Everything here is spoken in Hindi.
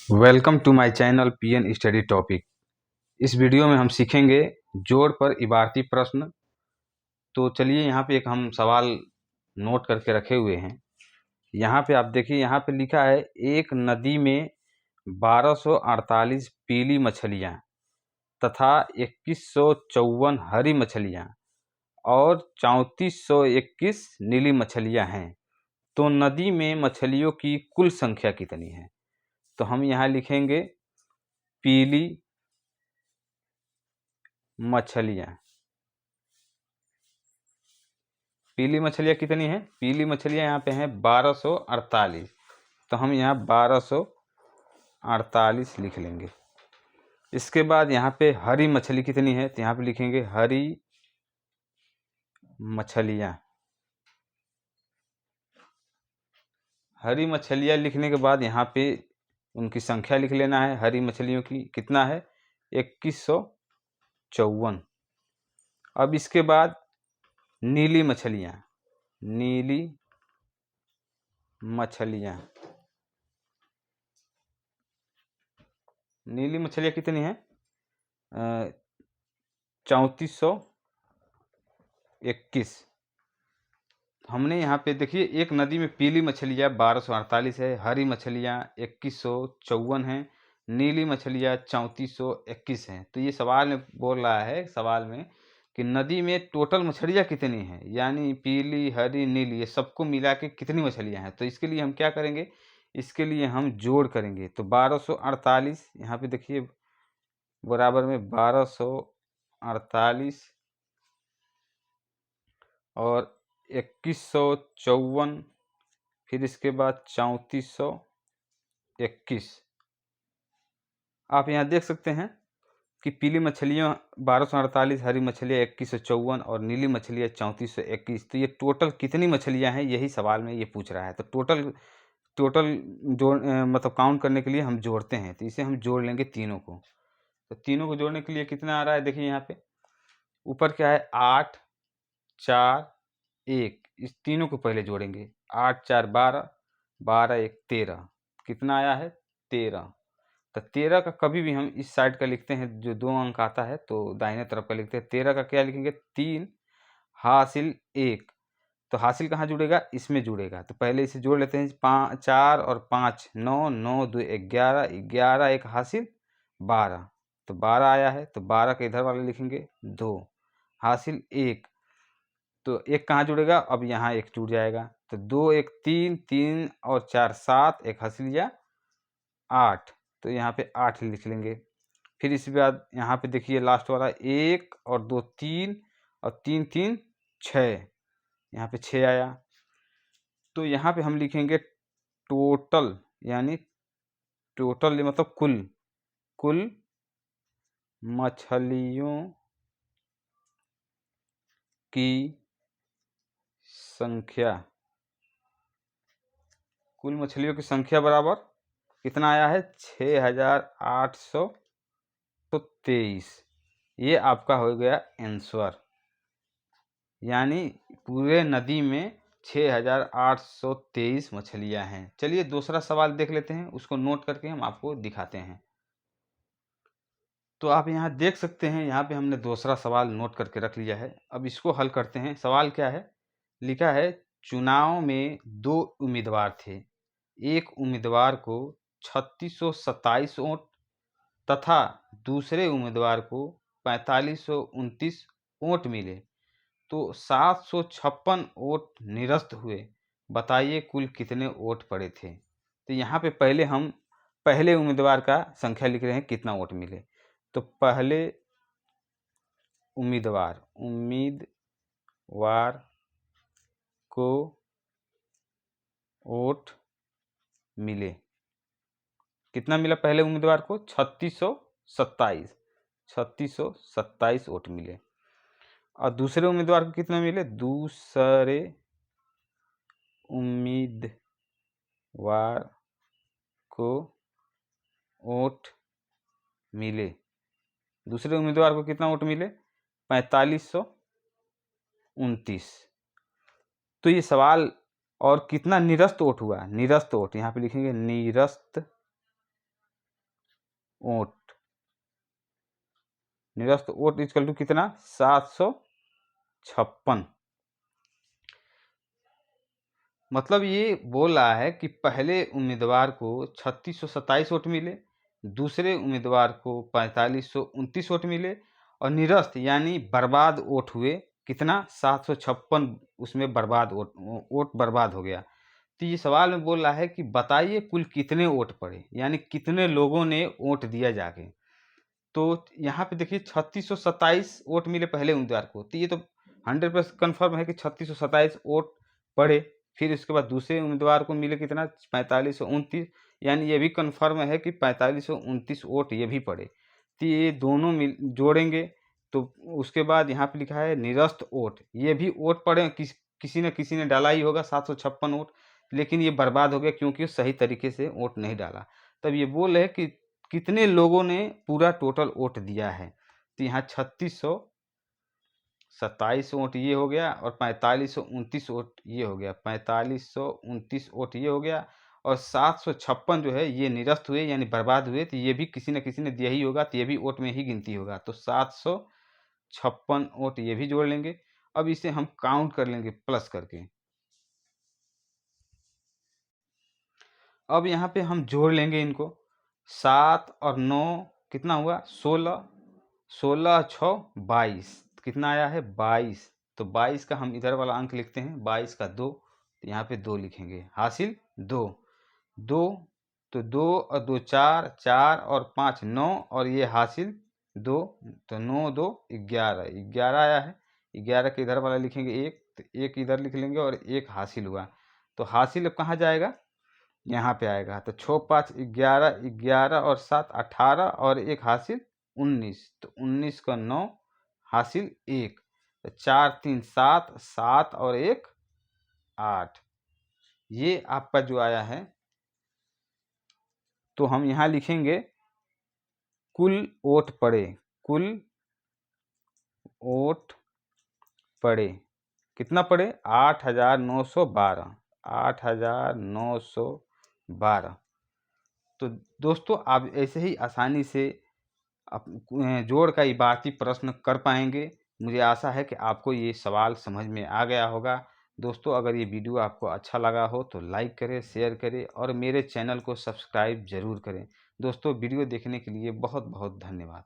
Welcome to my channel PN study topic. इस वीडियो में हम सीखेंगे जोड़ पर इबारती प्रश्न। तो चलिए यहाँ पे एक हम सवाल नोट करके रखे हुए हैं। यहाँ पे आप देखिए, यहाँ पे लिखा है एक नदी में 1248 पीली मछलियाँ तथा 2154 हरी मछलियाँ और 3421 नीली मछलियाँ हैं। तो नदी में मछलियों की कुल संख्या कितनी है? तो हम यहाँ लिखेंगे पीली मछलियाँ। पीली मछलियाँ कितनी हैं? पीली मछलियाँ यहाँ पे हैं 1248। तो हम यहाँ 1248 लिख लेंगे। इसके बाद यहाँ पे हरी मछली कितनी है? तो यहाँ पे लिखेंगे हरी मछलियाँ। हरी मछलियाँ लिखने के बाद यहाँ पे उनकी संख्या लिख लेना है। हरी मछलियों की कितना है? 2154। अब इसके बाद नीली मछलियाँ। नीली मछलियाँ, नीली मछलियाँ कितनी हैं? 3421। हमने यहाँ पे देखिए, एक नदी में पीली मछलियाँ 1248 है, हरी मछलियाँ 2154 हैं, नीली मछलियाँ 3421 हैं। तो ये सवाल में बोल रहा है, सवाल में कि नदी में टोटल मछलियाँ कितनी हैं, यानी पीली हरी नीली ये सबको मिला के कितनी मछलियाँ हैं। तो इसके लिए हम क्या करेंगे? इसके लिए हम जोड़ करेंगे। तो 1248 यहाँ पे देखिए बराबर में 1248 और 2154, फिर इसके बाद 3421। आप यहाँ देख सकते हैं कि पीली मछलियाँ 1248, हरी मछलियाँ 2154 और नीली मछलियाँ 3421। तो ये टोटल कितनी मछलियाँ हैं, यही सवाल में ये पूछ रहा है। तो टोटल टोटल जोड़ मतलब काउंट करने के लिए हम जोड़ते हैं। तो इसे हम जोड़ लेंगे तीनों को। तो तीनों को जोड़ने के लिए कितना आ रहा है? देखिए यहाँ पे ऊपर क्या है? 8 4 1। इस तीनों को पहले जोड़ेंगे। 8 4 12, 12 1 13। कितना आया है? 13। तो 13 का कभी भी हम इस साइड का लिखते हैं, जो 2 अंक आता है तो दाहिने तरफ का लिखते हैं। 13 का क्या लिखेंगे? 3 हासिल 1। तो हासिल कहाँ जुड़ेगा? इसमें जुड़ेगा। तो पहले इसे जोड़ लेते हैं। 4 और 5 9, 9 2 11, 11 1 हासिल 12। तो 12 आया है। तो 12 के इधर वाले लिखेंगे 2 हासिल 1। तो 1 कहाँ जुड़ेगा? अब यहाँ 1 जुड़ जाएगा। तो 2 1 3, 3 और 4 7, 1 हासिल 8। तो यहाँ पे 8 लिख लेंगे। फिर इसके बाद यहाँ पे देखिए लास्ट वाला 1 और 2 3 और 3 3 6। यहाँ पे 6 आया। तो यहाँ पे हम लिखेंगे टोटल, यानी टोटल मतलब कुल, कुल मछलियों की संख्या। कुल मछलियों की संख्या बराबर कितना आया है? 6823। ये आपका हो गया आंसर। यानी पूरे नदी में 6823 मछलियां हैं। चलिए दूसरा सवाल देख लेते हैं, उसको नोट करके हम आपको दिखाते हैं। तो आप यहाँ देख सकते हैं, यहाँ पे हमने दूसरा सवाल नोट करके रख लिया है। अब इसको हल करते हैं। सवाल क्या है? लिखा है चुनाव में 2 उम्मीदवार थे। एक उम्मीदवार को 3627 वोट तथा दूसरे उम्मीदवार को 4529 वोट मिले। तो 756 वोट निरस्त हुए। बताइए कुल कितने वोट पड़े थे? तो यहाँ पे पहले हम पहले उम्मीदवार का संख्या लिख रहे हैं, कितना वोट मिले। तो पहले उम्मीदवार को वोट मिले। कितना मिला पहले उम्मीदवार को? 3627। 3627 वोट मिले। और दूसरे उम्मीदवार को कितना मिले? दूसरे उम्मीदवार को वोट मिले। दूसरे उम्मीदवार को कितना वोट मिले? 4529। तो ये सवाल, और कितना निरस्त वोट हुआ? निरस्त वोट यहाँ पे लिखेंगे निरस्त वोट, निरस्त वोट इक्वल टू कितना 756। मतलब ये बोल रहा है कि पहले उम्मीदवार को 3627 वोट मिले, दूसरे उम्मीदवार को 4529 वोट मिले और निरस्त यानी बर्बाद वोट हुए कितना 756, उसमें बर्बाद वोट बर्बाद हो गया। तो ये सवाल में बोल रहा है कि बताइए कुल कितने वोट पड़े, यानी कितने लोगों ने वोट दिया जाके। तो यहाँ पे देखिए 3627 वोट मिले पहले उम्मीदवार को, तो ये तो 100% कन्फर्म है कि 3627 वोट पड़े। फिर उसके बाद दूसरे उम्मीदवार को मिले कितना 4529, यानी ये भी कन्फर्म है कि 4529 वोट ये भी पड़े। तो ये दोनों मिल जोड़ेंगे तो उसके बाद यहाँ पे लिखा है निरस्त वोट, ये भी वोट पड़े, किसी न किसी ने डाला ही होगा 756 वोट, लेकिन ये बर्बाद हो गया क्योंकि सही तरीके से वोट नहीं डाला। तब ये बोल रहे हैं कि कितने लोगों ने पूरा टोटल वोट दिया है। तो यहाँ 3627 वोट ये हो गया और 4529 वोट ये हो गया, 4529 वोट ये हो गया और 756 जो है ये निरस्त हुए यानी बर्बाद हुए। तो ये भी किसी न किसी ने दिया ही होगा, तो ये भी वोट में ही गिनती होगा। तो 756 वोट ये भी जोड़ लेंगे। अब इसे हम काउंट कर लेंगे प्लस करके। अब यहाँ पे हम जोड़ लेंगे इनको, 7 और 9 कितना हुआ 16, 16 6 22, कितना आया है 22। तो 22 का हम इधर वाला अंक लिखते हैं, 22 का 2, तो यहाँ पे 2 लिखेंगे, हासिल 2, 2, तो 2 और 2 4, 4 और 5 9 और ये हासिल 2, तो 9 2 11, 11 आया है। 11 के इधर वाला लिखेंगे 1, तो 1 इधर लिख लेंगे और 1 हासिल हुआ। तो हासिल अब कहाँ जाएगा, यहाँ पे आएगा। तो 6 5 11, 11 और 7 18 और 1 हासिल 19, तो 19 का 9 हासिल 1, तो 4 3 7, 7 और 1 8, ये आपका जो आया है। तो हम यहाँ लिखेंगे कुल वोट पड़े, कुल वोट पड़े कितना पड़े 8912, 8912। तो दोस्तों आप ऐसे ही आसानी से जोड़ का इबारती प्रश्न कर पाएंगे। मुझे आशा है कि आपको ये सवाल समझ में आ गया होगा। दोस्तों अगर ये वीडियो आपको अच्छा लगा हो तो लाइक करें, शेयर करें और मेरे चैनल को सब्सक्राइब ज़रूर करें। दोस्तों वीडियो देखने के लिए बहुत बहुत धन्यवाद।